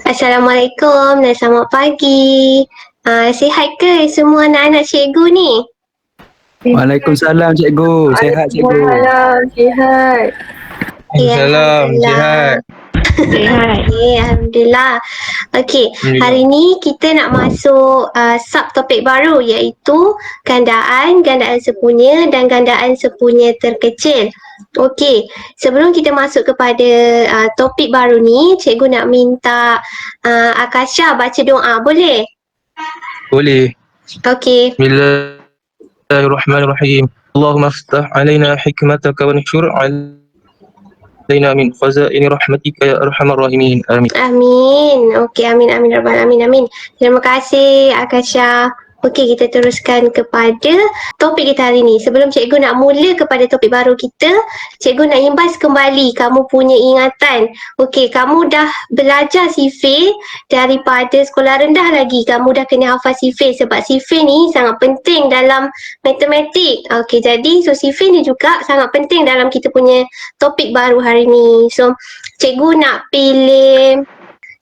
Assalamualaikum dan selamat pagi. Sihat ke semua anak-anak cikgu ni? Waalaikumsalam cikgu. Sihat cikgu. Waalaikumsalam, sihat. Waalaikumsalam, sihat. Sihat. Alhamdulillah. Okey, hari ni kita nak masuk subtopik baru iaitu gandaan sepunya dan gandaan sepunya terkecil. Okey, sebelum kita masuk kepada topik baru ni, cikgu nak minta Akasha baca doa, boleh? Boleh. Okey. Bismillahirrahmanirrahim. Allahumma aftah alaina hikmataka wa nshur alaina min khazaini rahmatika ya arhamar rahimin. Amin. Amin. Okey, amin rabbal alamin. Amin. Terima kasih Akasha. Okey, kita teruskan kepada topik kita hari ni. Sebelum cikgu nak mula kepada topik baru kita, cikgu nak imbas kembali kamu punya ingatan. Okey, kamu dah belajar sifir daripada sekolah rendah lagi. Kamu dah kena hafal sifir sebab sifir ni sangat penting dalam matematik. Okey, jadi sifir ni juga sangat penting dalam kita punya topik baru hari ni. So, cikgu nak pilih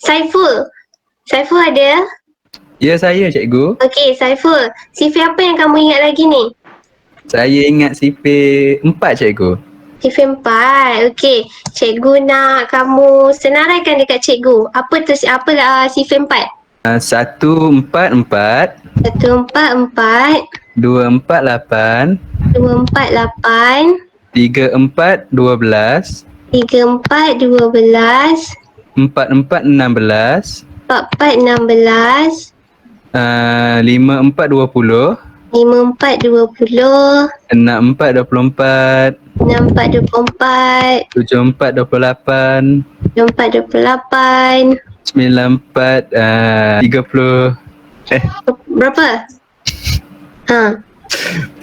Saiful. Saiful ada? Ya, saya cikgu. Okey, Saiful. Sifir apa yang kamu ingat lagi ni? Saya ingat sifir 4 cikgu. Sifir 4. Okey, cikgu nak kamu senaraikan dekat cikgu. Apa tu sifir 4? 144 144 248 248 34 12 34 12 44 16 44 16 54 20 54 20 64 24 64 24 74 28 24 28 94 30 Berapa?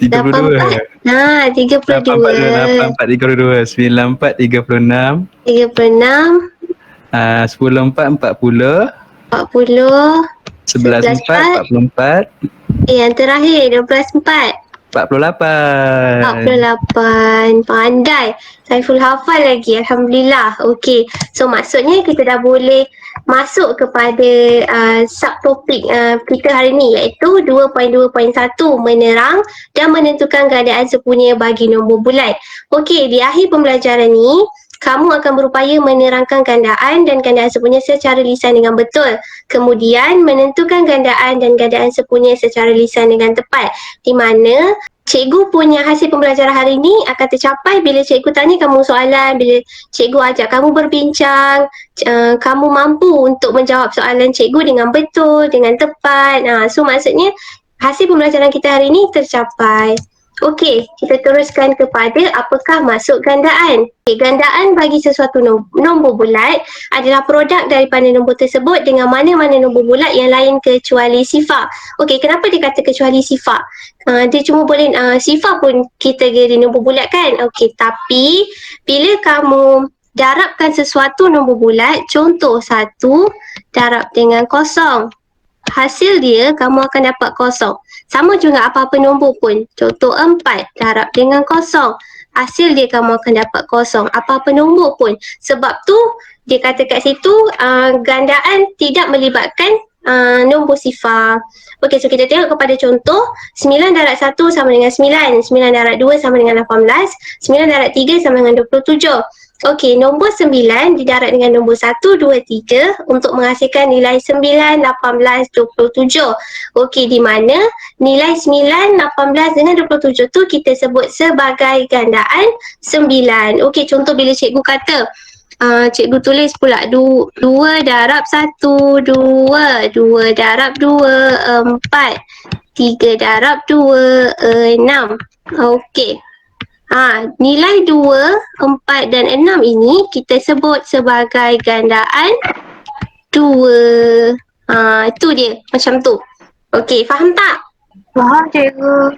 32 32 84 32 94 36 36 10 4 40 40 11 4 44 yang terakhir 12 4 48. 48. Pandai. Saiful hafal lagi. Alhamdulillah. Okey. So maksudnya kita dah boleh masuk kepada subtopik kita hari ni iaitu 2.2.1 menerang dan menentukan gandaan sepunya bagi nombor bulat. Okey, di akhir pembelajaran ni kamu akan berupaya menerangkan gandaan dan gandaan sepunya secara lisan dengan betul. Kemudian menentukan gandaan dan gandaan sepunya secara lisan dengan tepat. Di mana cikgu punya hasil pembelajaran hari ni akan tercapai bila cikgu tanya kamu soalan, bila cikgu ajak kamu berbincang, kamu mampu untuk menjawab soalan cikgu dengan betul, dengan tepat. So maksudnya hasil pembelajaran kita hari ni tercapai. Okey, kita teruskan kepada apakah maksud gandaan. Okay, gandaan bagi sesuatu nombor bulat adalah produk daripada nombor tersebut dengan mana-mana nombor bulat yang lain kecuali sifar. Okey, kenapa dia kata kecuali sifar? Dia cuma boleh sifar pun kita kira nombor bulat kan? Okey, tapi bila kamu darabkan sesuatu nombor bulat, contoh 1 darab dengan kosong, hasil dia kamu akan dapat kosong. Sama juga apa-apa nombor pun. Contoh 4 darab dengan kosong, hasil dia kamu akan dapat kosong. Apa-apa nombor pun. Sebab tu dia kata kat situ gandaan tidak melibatkan nombor sifar. Okey, so kita tengok kepada contoh 9 darab 1 sama dengan 9, 9 darab 2 sama dengan 18, 9 darab 3 sama dengan 27. Okey, nombor 9 didarab dengan nombor 1, 2, 3 untuk menghasilkan nilai 9, 18, 27. Okey, di mana nilai 9, 18 dengan 27 tu kita sebut sebagai gandaan 9. Okey, contoh bila cikgu kata cikgu tulis pula 2 darab 1, 2 darab 2, 4 3 darab 2, 6. Okey. Nilai 2, 4 dan 6 ini kita sebut sebagai gandaan 2. Itu dia, macam tu. Okey, faham tak? Faham cikgu.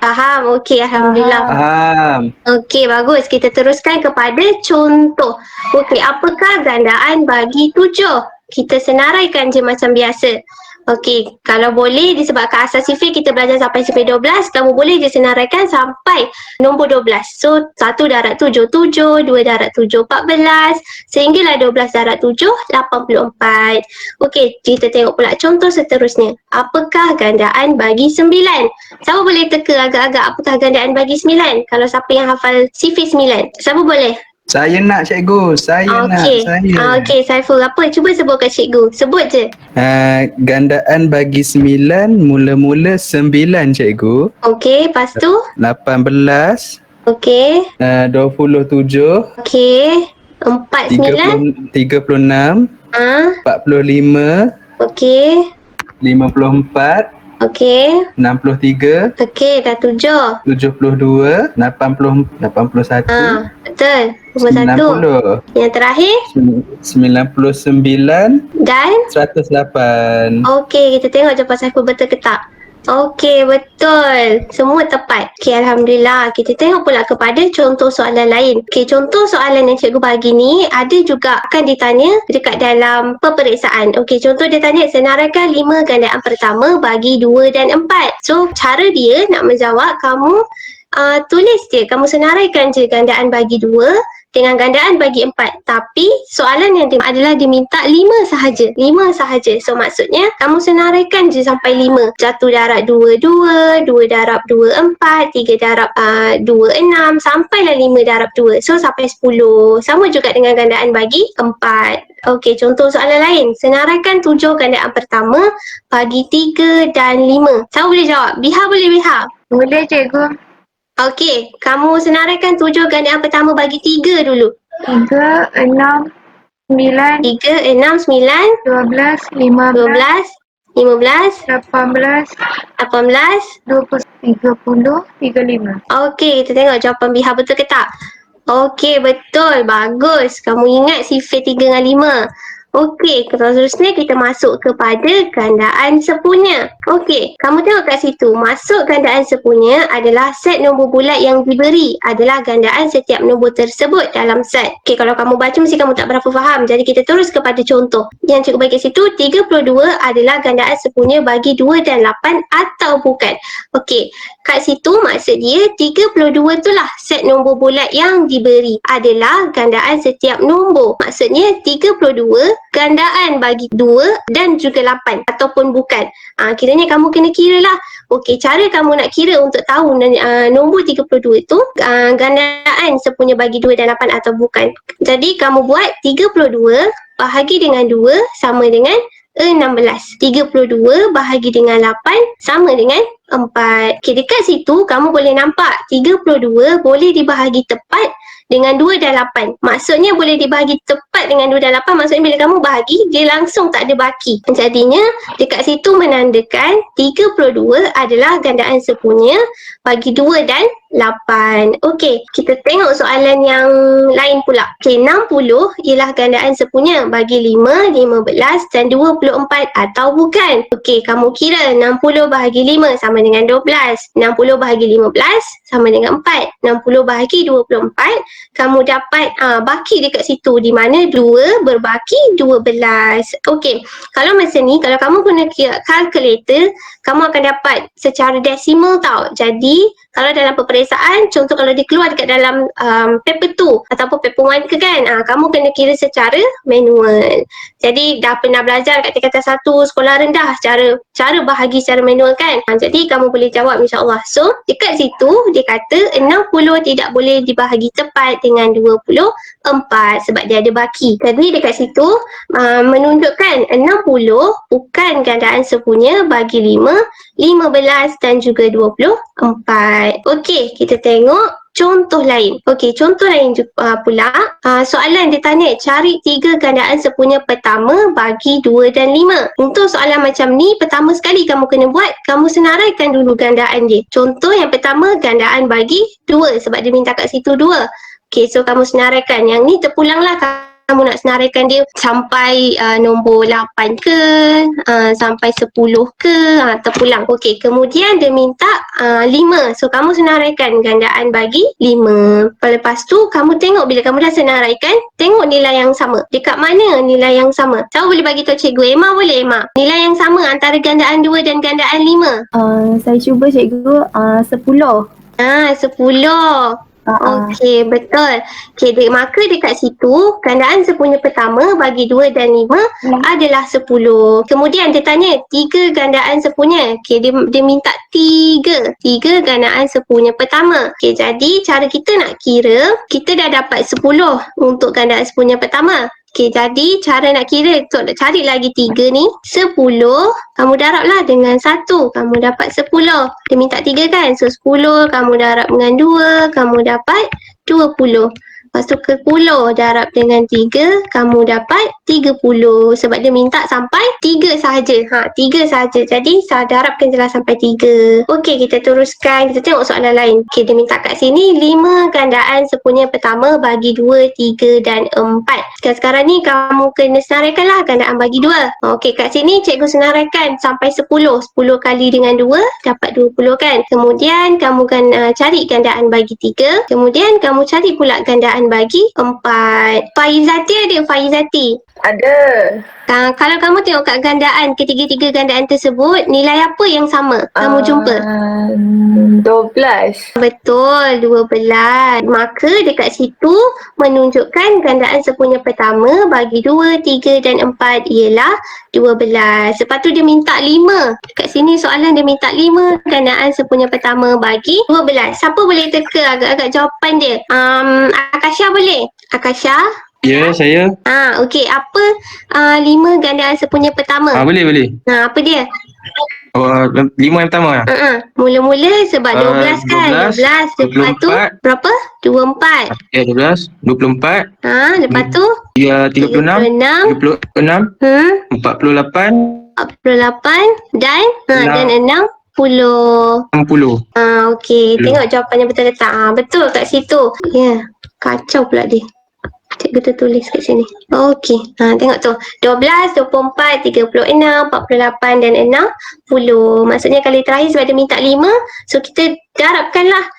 Faham, okey, Alhamdulillah. Faham. Okey, bagus. Kita teruskan kepada contoh. Okey, apakah gandaan bagi 7? Kita senaraikan je macam biasa. Okey, kalau boleh disebabkan asas sifir kita belajar sampai sifir 12, kamu boleh je senaraikan sampai nombor 12. So, 1 darab 7, 7, 2 darab 7, 14, sehinggalah 12 darab 7, 84. Okey, kita tengok pula contoh seterusnya. Apakah gandaan bagi 9? Siapa boleh teka agak-agak apakah gandaan bagi 9? Kalau siapa yang hafal sifir 9? Siapa boleh? Saya nak cikgu, saya nak, Okey. saya. Okey, Saiful apa? Cuba sebut kat cikgu. Sebut je. Gandaan bagi 9 mula-mula 9 cikgu. Okey, lepas tu? 18, Okey. 27, Okey. 4, 9. 36, 45, Okey. 54, Okey. 63, Okey, dah 7. 72, 80, 81, Betul. Nombor 1. 90, Yang terakhir 99, dan 108. okey, kita tengok jawapan Saiful betul ke tak. Okey, betul. Semua tepat. Okey, Alhamdulillah. Kita tengok pula kepada contoh soalan lain. Okey, contoh soalan yang cikgu bagi ni ada juga akan ditanya dekat dalam peperiksaan. Okey, contoh dia tanya senaraikan 5 gandaan pertama bagi 2 dan 4. So, cara dia nak menjawab kamu tulis je. Kamu senaraikan je gandaan bagi 2 dengan gandaan bagi 4. Tapi soalan yang adalah diminta 5 sahaja. 5 sahaja. So maksudnya kamu senaraikan je sampai 5. 1 darab 2, 2. 2 darab 2, 4. 3 darab 2, 6. Sampailah 5 darab 2. So sampai 10. Sama juga dengan gandaan bagi 4. Okey, contoh soalan lain. Senaraikan 7 gandaan pertama bagi 3 dan 5. Siapa boleh jawab? Biha boleh, Biha? Boleh cikgu. Okey, kamu senaraikan 7 gandaan pertama bagi 3 dulu. 3, 6, 9, 3, 6, 9, 12, 15, 12, 15, 18, 18. 20, 30, 35. Okey, kita tengok jawapan Biha betul ke tak? Okey, betul. Bagus. Kamu ingat sifir 3 dengan 5. Okey, seterusnya kita masuk kepada gandaan sepunya. Okey, kamu tengok kat situ. Masuk gandaan sepunya adalah set nombor bulat yang diberi. Adalah gandaan setiap nombor tersebut dalam set. Okey, kalau kamu baca mesti kamu tak berapa faham. Jadi kita terus kepada contoh. Yang cikgu bagi kat situ, 32 adalah gandaan sepunya bagi 2 dan 8 atau bukan. Okey, kat situ maksud dia 32 itulah set nombor bulat yang diberi. Adalah gandaan setiap nombor. Maksudnya 32 gandaan bagi 2 dan juga 8 ataupun bukan. Kiranya kamu kena kira lah. Okey, cara kamu nak kira untuk tahu nombor 32 itu gandaan sepunya bagi 2 dan 8 atau bukan. Jadi kamu buat 32 bahagi dengan 2 sama dengan 16. 32 bahagi dengan 8 sama dengan 4. Okey, dekat situ kamu boleh nampak 32 boleh dibahagi tepat dengan 2 dan 8. Maksudnya boleh dibahagi tepat dengan 2 dan 8. Maksudnya bila kamu bahagi, dia langsung tak ada baki. Jadinya dekat situ menandakan 32 adalah gandaan sepunya bagi 2 dan 8. Okey, kita tengok soalan yang lain pula. Okey, 60 ialah gandaan sepunya bagi 5, 15 dan 24 atau bukan. Okey, kamu kira 60 bahagi 5 sama dengan 12. 60 bahagi 15 sama dengan 4. 60 bahagi 24 kamu dapat baki dekat situ di mana 2 berbaki 12. Okey, kalau macam ni, kalau kamu guna kalkulator, kamu akan dapat secara desimal tau. Jadi, kalau dalam peperiksaan, contoh kalau dia keluar dekat dalam paper 2 ataupun paper 1 ke kan, kamu kena kira secara manual. Jadi, dah pernah belajar kat tingkatan 1 sekolah rendah cara bahagi secara manual kan. Jadi, kamu boleh jawab insyaAllah. So, dekat situ, dia kata 60 tidak boleh dibahagi tepat dengan 24 sebab dia ada baki. Jadi dekat situ menunjukkan 60 bukan gandaan sepunya bagi 5, 15 dan juga 24. Okey, kita tengok contoh lain. Okey, contoh lain pula. Soalan dia tanya cari 3 gandaan sepunya pertama bagi 2 dan 5. Untuk soalan macam ni, pertama sekali kamu kena buat, kamu senaraikan dulu gandaan dia. Contoh yang pertama gandaan bagi 2 sebab dia minta kat situ 2. Okey, so kamu senaraikan. Yang ni terpulanglah kamu nak senaraikan dia sampai nombor 8 ke, sampai 10 ke, terpulang. Okey, kemudian dia minta 5. So kamu senaraikan gandaan bagi 5. Lepas tu kamu tengok bila kamu dah senaraikan, tengok nilai yang sama. Dekat mana nilai yang sama? Tahu boleh bagi tahu cikgu. Emma boleh, Emma? Nilai yang sama antara gandaan 2 dan gandaan 5. Saya cuba cikgu 10. 10. Okey, betul. Okey, maka dekat situ gandaan sepunya pertama bagi 2 dan 5 adalah 10. Kemudian dia tanya 3 gandaan sepunya. Okey, dia minta 3 gandaan sepunya pertama. Okey, jadi cara kita nak kira, kita dah dapat 10 untuk gandaan sepunya pertama. Okey, jadi cara nak kira, cari lagi 3 ni, 10, kamu darablah dengan 1, kamu dapat 10. Dia minta 3 kan? So 10 kamu darab dengan 2, kamu dapat 20. Lepas tu ke 10 darab dengan 3, kamu dapat 30. Sebab dia minta sampai 3 sahaja. 3 sahaja. Jadi darabkan je lah sampai 3. Okey, kita teruskan. Kita tengok soalan lain. Okey, dia minta kat sini 5 gandaan sepunya pertama bagi 2, 3 dan 4. Sekarang ni kamu kena senaraikan lah gandaan bagi 2. Okey, kat sini cikgu senaraikan sampai 10. 10 kali dengan 2 dapat 20 kan. Kemudian kamu kan cari gandaan bagi 3. Kemudian kamu cari pula gandaan bagi 4. Faizati ada? Faizati? Ada. Kalau kamu tengok kat gandaan, ketiga-tiga gandaan tersebut, nilai apa yang sama kamu jumpa? 12. Betul, 12. Maka dekat situ menunjukkan gandaan sepunya pertama bagi 2, 3 dan 4 ialah 12. Lepas tu dia minta 5. Dekat sini soalan dia minta 5 gandaan sepunya pertama bagi 12. Siapa boleh teka agak-agak jawapan dia? Akasha boleh? Akasha? Ya, saya. Okey. Apa 5 gandaan sepunya pertama? Boleh. Apa dia? 5 yang pertama. Mula-mula sebab 12 kan? 12. Lepas tu 24. berapa? 24. Ya, 12, 24. Lepas tu? 36. 36. 48. 48 dan dan 60. 60. Okey. Tengok jawapannya betul tak? Betul kat situ. Ya. Kacau pula dia. Cikgu tertulis kat sini. Okey. Tengok tu. 12, 24, 36, 48 dan 60. Maksudnya kali terakhir sebab dia minta 5. So kita darabkanlah.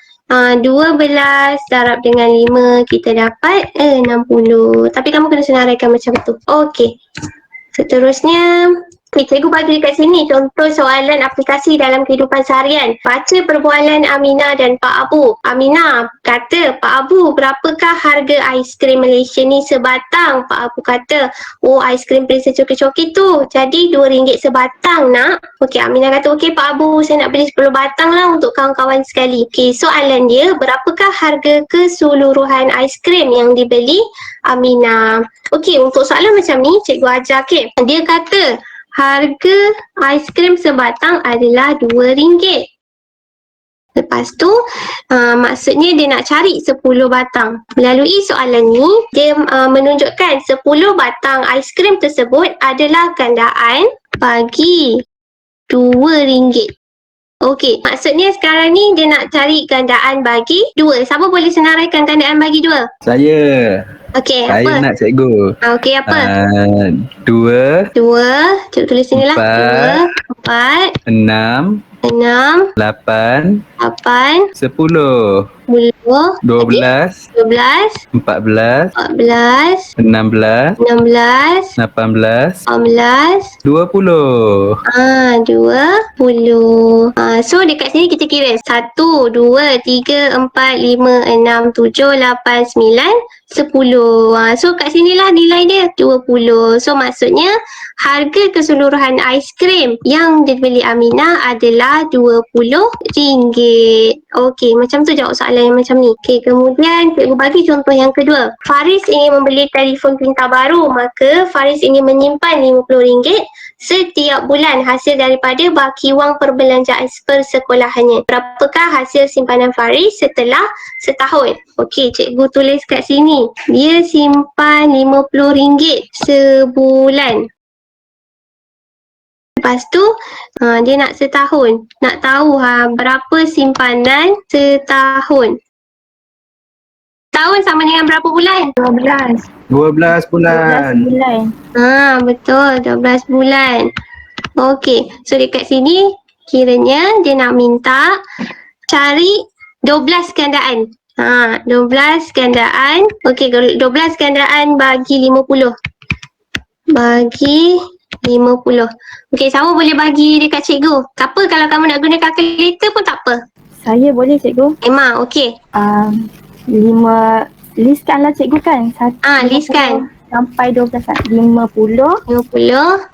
12 darab dengan 5 kita dapat 60. Tapi kamu kena senaraikan macam tu. Okey. Seterusnya, cikgu bagi dekat sini contoh soalan aplikasi dalam kehidupan seharian. Baca perbualan Aminah dan Pak Abu. Aminah kata, Pak Abu, berapakah harga aiskrim Malaysia ni sebatang? Pak Abu kata, aiskrim Princess Coki-Coki tu jadi RM2 sebatang nak. Okey, Aminah kata, okey Pak Abu, saya nak beli 10 batang lah untuk kawan-kawan sekali. Okey, soalan dia, berapakah harga keseluruhan aiskrim yang dibeli Aminah? Okey, untuk soalan macam ni, cikgu ajar. Okey, dia kata harga aiskrim sebatang adalah RM2. Lepas tu, maksudnya dia nak cari 10 batang. Melalui soalan ni, dia menunjukkan 10 batang aiskrim tersebut adalah gandaan bagi RM2. Okey, maksudnya sekarang ni dia nak cari gandaan bagi 2. Siapa boleh senaraikan gandaan bagi 2? Saya. Okey, Saya apa? nak cikgu. Okey, apa? 2, 2, cikgu tulis sini lah. 4, 2, 4, 6, 6, 8, 8, 10, 10, 12, 12, 14, 14, 16, 16, 18, 18, 20. 20. So dekat sini kita kira 1, 2, 3, 4, 5, 6, 7, 8, 9, 10. So kat sinilah nilai dia 20. So maksudnya harga keseluruhan aiskrim yang dibeli Aminah adalah RM20. Okey, macam tu jawab soalan yang macam ni. Okey, kemudian cikgu bagi contoh yang kedua. Faris ingin membeli telefon pintar baru, maka Faris ingin menyimpan RM50 setiap bulan hasil daripada baki wang perbelanjaan persekolahannya. Berapakah hasil simpanan Faris setelah setahun? Okey, cikgu tulis kat sini. Dia simpan RM50 sebulan. Lepas tu, dia nak setahun. Nak tahu berapa simpanan setahun. Tahun sama dengan berapa bulan? 12. 12 12 bulan. bulan. Betul, 12 bulan. Okey, so dekat sini kiranya dia nak minta cari 12 gandaan. 12 gandaan. Okey, 12 gandaan bagi 50. Bagi 50. Okey, sama boleh bagi dekat cikgu. Tak apa kalau kamu nak guna kalkulator pun tak apa. Saya boleh cikgu. Emma, okey. 5 listkanlah cikgu kan. Listkan. Sampai 12 kan. 50, 50,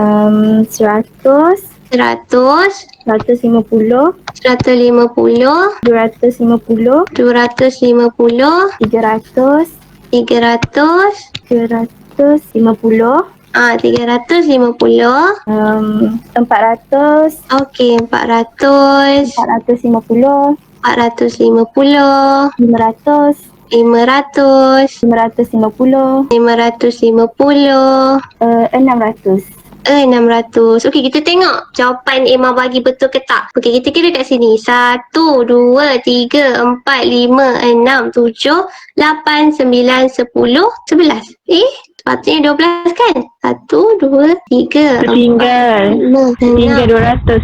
100, 100, 150, 150, 250, 250, 300, 300, 350, 350. 400, Okey, 400, 450, 450, 500, 500, 550, 550, 600. 600. Okey, kita tengok jawapan Emma bagi betul ke tak. Okey, kita kira kat sini. 1, 2, 3, 4, 5, 6, 7, 8, 9, 10, 11. Sepatutnya 12 kan? 1, 2, 3, 4, Tinggal 5, 6. 200.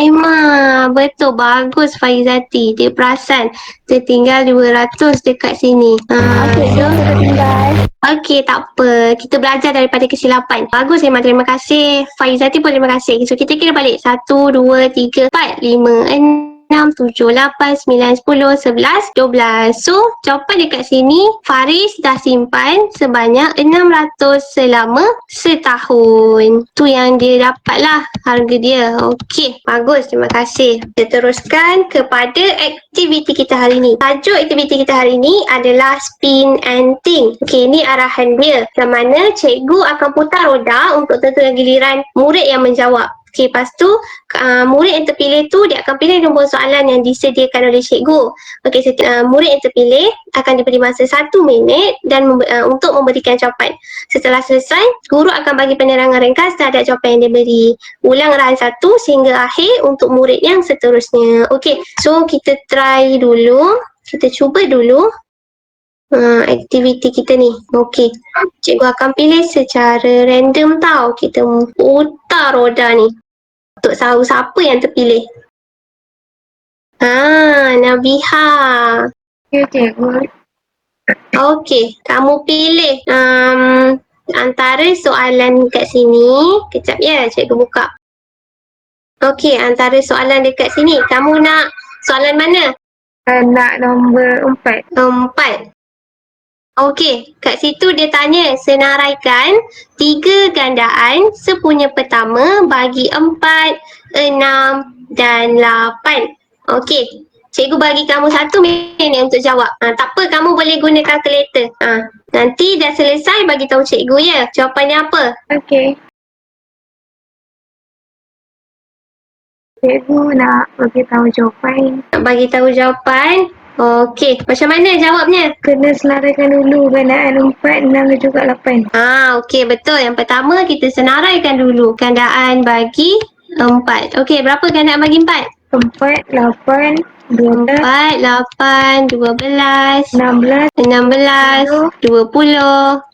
Emma. Betul. Bagus Faizati. Dia perasan. Tertinggal 200 dekat sini. So, Tinggal. okey, tak apa. Kita belajar daripada kesilapan. Bagus Emma. Terima kasih. Faizati pun terima kasih. So, kita kira balik. 1, 2, 3, 4, 5, 6, 7, 8, 9, 10, 11, 12. So, jawapan dekat sini, Faris dah simpan sebanyak 600 selama setahun. Tu yang dia dapat lah harga dia. Okey, bagus. Terima kasih. Kita teruskan kepada aktiviti kita hari ni. Tajuk aktiviti kita hari ni adalah spin and think. Okey, ini arahan dia. Yang mana cikgu akan putar roda untuk tentukan giliran murid yang menjawab. Okey, lepas tu murid yang terpilih tu dia akan pilih nombor soalan yang disediakan oleh cikgu. Okey, murid yang terpilih akan diberi masa 1 minit dan untuk memberikan jawapan. Setelah selesai, guru akan bagi penerangan ringkas terhadap jawapan yang diberi. Ulang arahan 1 sehingga akhir untuk murid yang seterusnya. Okey, so kita try dulu. Kita cuba dulu aktiviti kita ni. Okey, cikgu akan pilih secara random tau. Kita putar roda ni untuk tahu siapa yang terpilih. Nabiha. Ya cikgu. Okey, kamu pilih antara soalan kat sini. Kejap ya, cikgu buka. Okey, antara soalan dekat sini. Kamu nak soalan mana? Nak nombor 4. 4. Okey, kat situ dia tanya senaraikan 3 gandaan sepunya pertama bagi 4, 6 dan 8. Okey, cikgu bagi kamu 1 minit untuk jawab. Tak apa, kamu boleh guna kalkulator. Nanti dah selesai bagi tahu cikgu ya. Jawapannya apa? Okey. Cikgu nak bagi tahu jawapan. Nak bagi tahu jawapan? Okey, macam mana jawabnya? Kena senaraikan dulu gandaan 4, 6 dan juga 8. Okey, betul. Yang pertama kita senaraikan dulu gandaan bagi 4. Okey, berapa gandaan bagi 4? 4, 8, 12, 4, 8, 12, 16, 16, 20,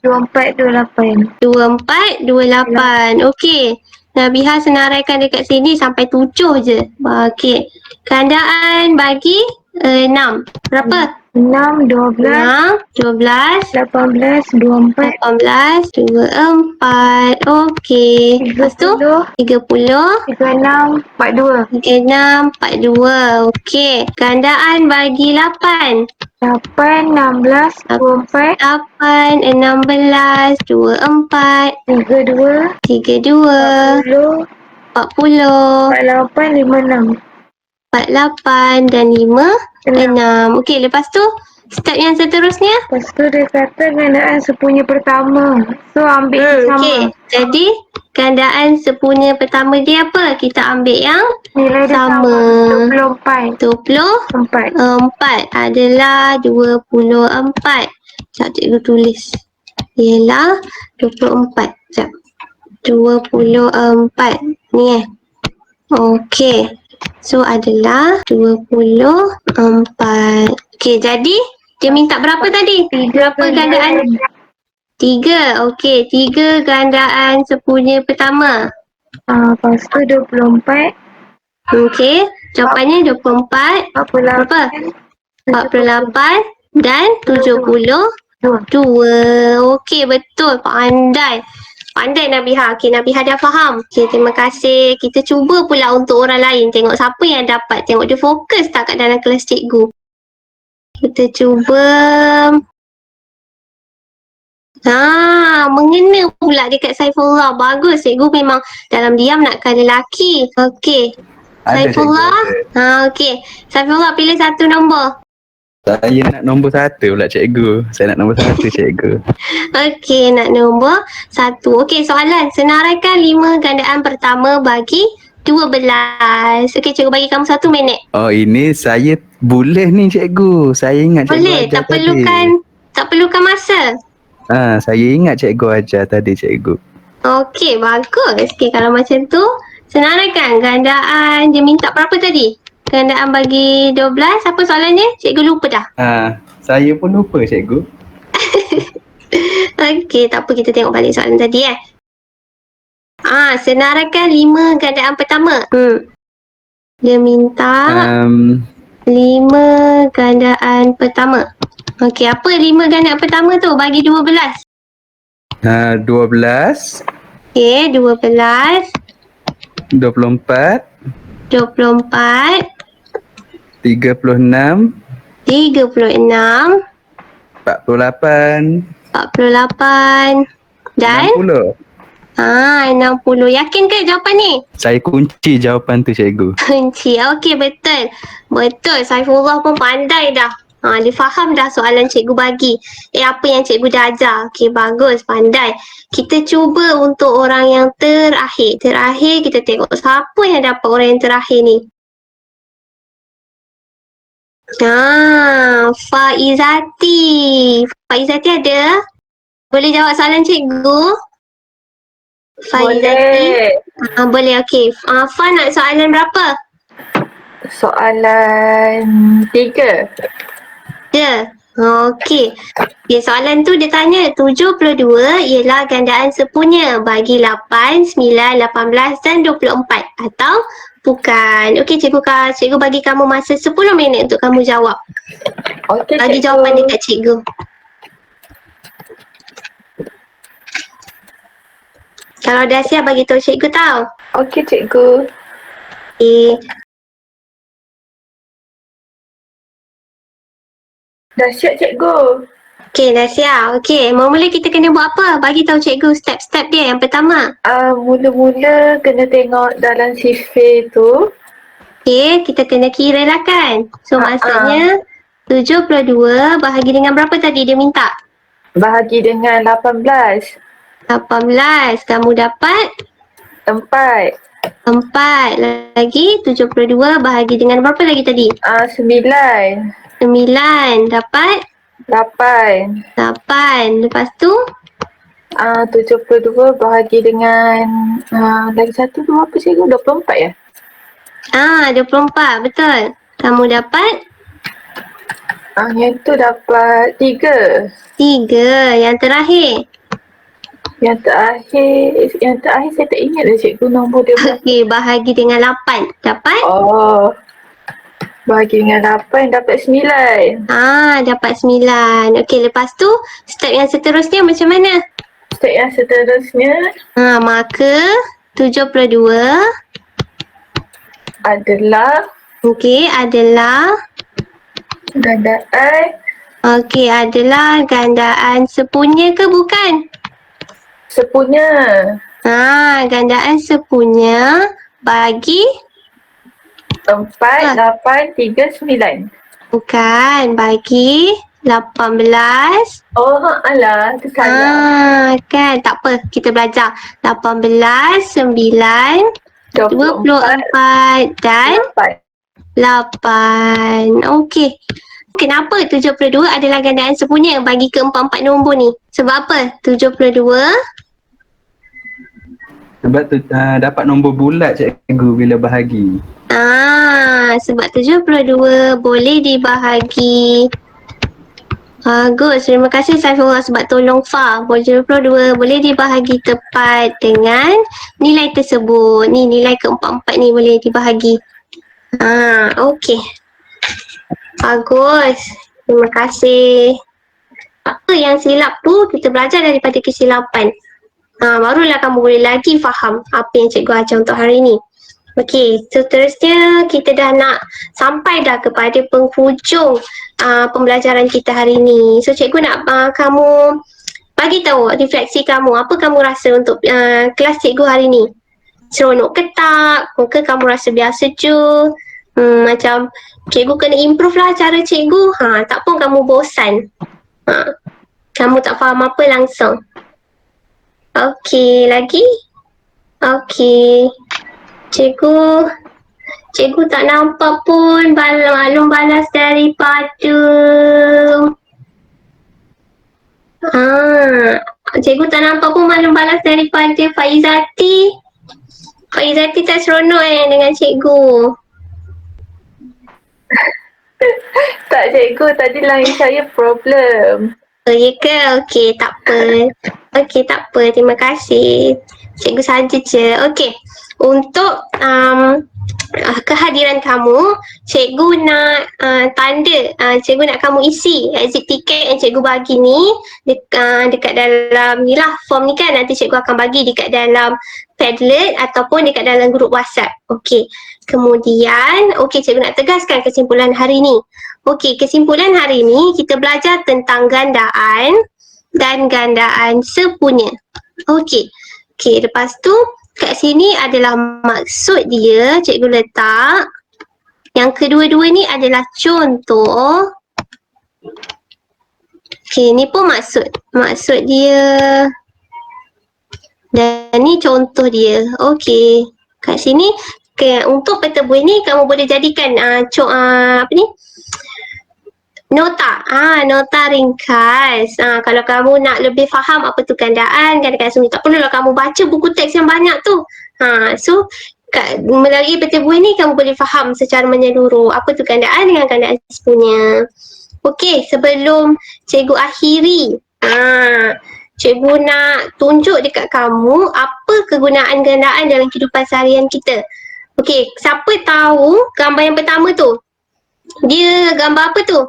24, 28. 24, 28. Okey. Nabiha senaraikan dekat sini sampai 7 je. Okey. Gandaan bagi 6. Berapa? 6, 12, 6, 12, 18, 24, 18, 24. Okey. Lepas tu 30, 30, 36, 42. 36, 42. Okey. Gandaan bagi 8. 8, 16, 24, 8, 16, 24, 32, 32, 40, 40, 48, 56. 48 dan 56. Okey, lepas tu step yang seterusnya. Lepas tu dia kata gandaan sepunya pertama. So ambil yang sama. Okey, jadi gandaan sepunya pertama dia apa? Kita ambil yang Nilai dia sama. sama. 24. 24 adalah 24. Sekejap cikgu tulis. Ialah 24. Sekejap. 24. Ni Okey. So adalah 24. Okey, jadi Dia minta berapa tadi? Berapa gandaan? 3. Okey, 3 gandaan sepunya pertama. Lepas tu 24. Okey, jawapannya 24. 48. Berapa? 48 dan 72. Okey, betul. Pandai. Pandai Nabiha. Okey, Nabiha dah faham. Okey, terima kasih. Kita cuba pula untuk orang lain. Tengok siapa yang dapat. Tengok dia fokus tak kat dalam kelas cikgu. Kita cuba. Mengena pula dekat Saifullah. Bagus. Cikgu memang dalam diam nakkan lelaki. Okey. Ada, Saifullah. cikgu, Okey. Saifullah pilih satu nombor. Saya nak nombor 1 pula cikgu. Saya nak nombor 1 cikgu. Okey, nak nombor 1. Okey, soalan. Senaraikan 5 gandaan pertama bagi 12. Okey, cikgu bagi kamu 1 minit. Oh, ini saya boleh ni cikgu. Saya ingat cikgu Boleh, ajar tak perlukan masa. Saya ingat cikgu ajar tadi cikgu. Okey, bagus. Okey, kalau macam tu, senaraikan gandaan. Dia minta berapa tadi? Gandaan bagi 12. Apa soalannya? Cikgu lupa dah. Saya pun lupa cikgu. Okey, tak apa, kita tengok balik soalan tadi senaraikan 5 gandaan pertama. Dia minta 5 gandaan pertama. Okey, apa 5 gandaan pertama tu bagi 12? 12, Okey, 12, 24, 24, 36, 36, 48, 48 dan 60. 60. Yakin ke jawapan ni? Saya kunci jawapan tu cikgu. Kunci. Okey, betul. Betul. Saifullah pun pandai dah. Dia faham dah soalan cikgu bagi. Apa yang cikgu dah ajar. Okey, bagus. Pandai. Kita cuba untuk orang yang terakhir. Terakhir kita tengok siapa yang dapat orang yang terakhir ni. Faizati. Faizati ada? Boleh jawab soalan cikgu? Faizati. Boleh, okey. Fa nak soalan berapa? Soalan 3. Ya. Okey. Soalan tu dia tanya 72 ialah gandaan sepunya bagi 8, 9, 18 dan 24 atau bukan. Okey, cikgu bagi kamu masa 10 minit untuk kamu jawab. Okey, bagi jawapan dekat cikgu. Kalau dah siap bagi tahu cikgu tahu. Okey, cikgu. Okey. Dah siap, cikgu. Okey, dah siap. Okey, mula-mula kita kena buat apa? Bagi tahu cikgu step-step dia yang pertama. Mula-mula kena tengok dalam sifir tu. Okey, kita kena kira lah kan. So maksudnya 72 bahagi dengan berapa tadi dia minta? Bahagi dengan 18. 18. Kamu dapat? 4. 4. Lagi 72 bahagi dengan berapa lagi tadi? 9. 9. Dapat? 8. 8. Lepas tu? 72 bahagi dengan lagi satu tu apa cikgu? 24 ya? 24. Betul. Kamu dapat? Yang tu dapat 3. 3. Yang terakhir? Yang terakhir saya tak ingat dah cikgu nombor dia. Okey, bahagi dengan 8. Dapat? Bahagi dengan 8 dapat 9. Dapat 9. Okey, lepas tu step yang seterusnya macam mana? Step yang seterusnya maka 72 adalah gandaan. Okey, adalah gandaan sepunya ke bukan? Sepunya. Gandaan sepunya bagi 4, 8, 3, 9. bukan, bagi 18. Alah, tersalah. Kan, tak apa, kita belajar. 18, 9, 24 dan 8. Okey. Kenapa 72 adalah gandaan sepunya bagi ke-4 nombor ni? Sebab apa? 72 Sebab tu dapat nombor bulat cikgu bila bahagi. sebab 72 boleh dibahagi Bagus, terima kasih Saifullah sebab tolong Fa. 0.22 boleh dibahagi tepat dengan nilai tersebut. Ni nilai keempat-empat ni boleh dibahagi. Okey. Bagus. Terima kasih. Apa yang silap tu kita belajar daripada kesilapan. Barulah kamu boleh lagi faham apa yang cikgu ajar untuk hari ni. Okey, seterusnya kita dah nak sampai dah kepada penghujung pembelajaran kita hari ni. So cikgu nak kamu bagi tahu refleksi kamu, apa kamu rasa untuk kelas cikgu hari ni? Seronok ke tak? Ke kamu rasa biasa je? Macam cikgu kena improve lah cara cikgu. Tak pun kamu bosan. Kamu tak faham apa langsung. Okey, lagi? Okey. Cikgu tak nampak pun maklum balas daripada cikgu tak nampak pun maklum balas daripada Faizati. Faizati tak seronok dengan cikgu. Tak cikgu, tadi line saya problem. Ya ke? Okey, tak apa. Okey, tak apa. Terima kasih. Cikgu saja je. Okey. Untuk kehadiran kamu, cikgu nak tanda, cikgu nak kamu isi exit ticket yang cikgu bagi ni dekat dalam ni lah form ni kan, nanti cikgu akan bagi dekat dalam Padlet ataupun dekat dalam grup WhatsApp. Okey. Kemudian, cikgu nak tegaskan kesimpulan hari ni. Okey, kesimpulan hari ni kita belajar tentang gandaan dan gandaan sepunya. Okey. Okey, lepas tu kat sini adalah maksud dia, cikgu letak. Yang kedua-dua ni adalah contoh. Okey, ni pun maksud dia. Dan ni contoh dia. Okey. Kat sini untuk pertemuan ni kamu boleh jadikan nota. Nota ringkas. Kalau kamu nak lebih faham apa tu gandaan sunyi, tak perlulah kamu baca buku teks yang banyak tu. So melalui pertemuan ni kamu boleh faham secara menyeluruh apa tu gandaan dengan gandaan sepunya. Okey, sebelum cikgu akhiri, cikgu nak tunjuk dekat kamu apa kegunaan gandaan dalam kehidupan seharian kita. Okey, siapa tahu gambar yang pertama tu? Dia gambar apa tu?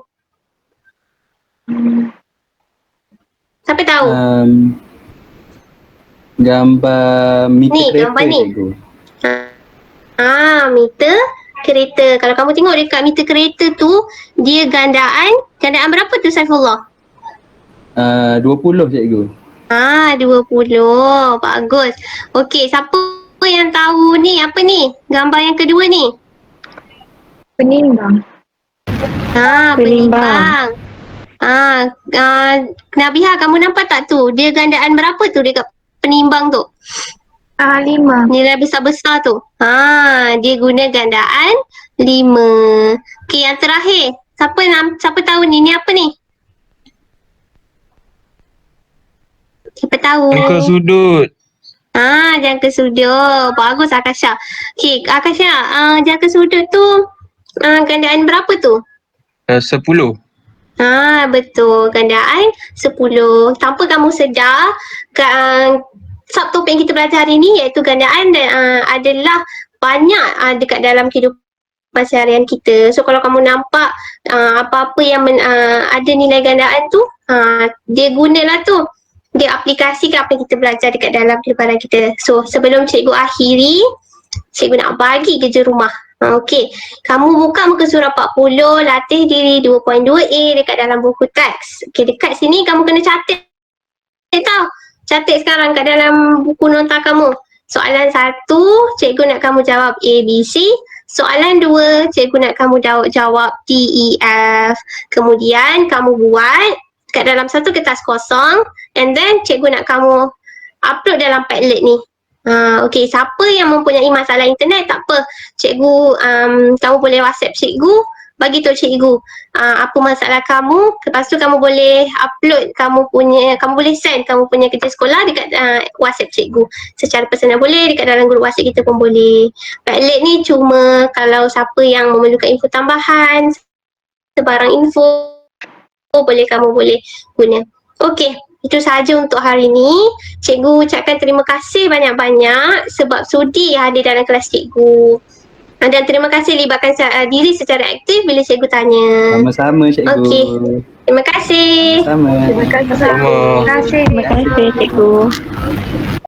Siapa tahu? Gambar meter Ni, kereta gambar ni. cikgu. Meter kereta. Kalau kamu tengok dekat meter kereta tu, dia gandaan berapa tu Saifullah? 20 cikgu. 20. Bagus. Okey, siapa yang tahu ni apa ni? Gambar yang kedua ni. Penimbang. Penimbang. Nabiha, kamu nampak tak tu? Dia gandaan berapa tu dekat penimbang tu? 5. Nilai besar-besar tu. Dia guna gandaan 5. Okey, yang terakhir. Siapa tahu ni? Ni apa ni? Siapa tahu? Angka sudut. Jangka sudut. Bagus Akasha. Okey, Akasha, jangka sudut tu gandaan berapa tu? 10. Betul. Gandaan 10. Tanpa kamu sedar, subtopik yang kita belajar hari ni iaitu gandaan adalah banyak dekat dalam kehidupan seharian kita. So kalau kamu nampak apa-apa yang ada nilai gandaan tu, dia gunalah tu. Dia aplikasikan apa yang kita belajar dekat dalam kehidupan kita. So sebelum cikgu akhiri, cikgu nak bagi kerja rumah. Okey, kamu buka muka surah 40, latih diri 2.2a dekat dalam buku teks. Okey, dekat sini kamu kena catat tau. Catat sekarang kat dalam buku nota kamu. Soalan 1, cikgu nak kamu jawab A, B, C. Soalan 2, cikgu nak kamu jawab D, E, F. Kemudian kamu buat kat dalam satu kertas kosong, and then cikgu nak kamu upload dalam Padlet ni. Okey, siapa yang mempunyai masalah internet, tak apa. Cikgu, kamu boleh WhatsApp cikgu, bagi tahu cikgu apa masalah kamu. Lepas tu kamu boleh upload kamu boleh send kamu punya kerja sekolah dekat WhatsApp cikgu. Secara personal boleh, dekat dalam grup WhatsApp kita pun boleh. Padlet ni cuma kalau siapa yang memerlukan info tambahan, sebarang info boleh kamu boleh guna. Okey, itu sahaja untuk hari ni. Cikgu ucapkan terima kasih banyak-banyak sebab sudi hadir dalam kelas cikgu. Dan terima kasih libatkan diri secara aktif bila cikgu tanya. Sama-sama cikgu. Okey. Terima kasih. Sama. Terima kasih. Sama. Terima kasih. Terima kasih cikgu.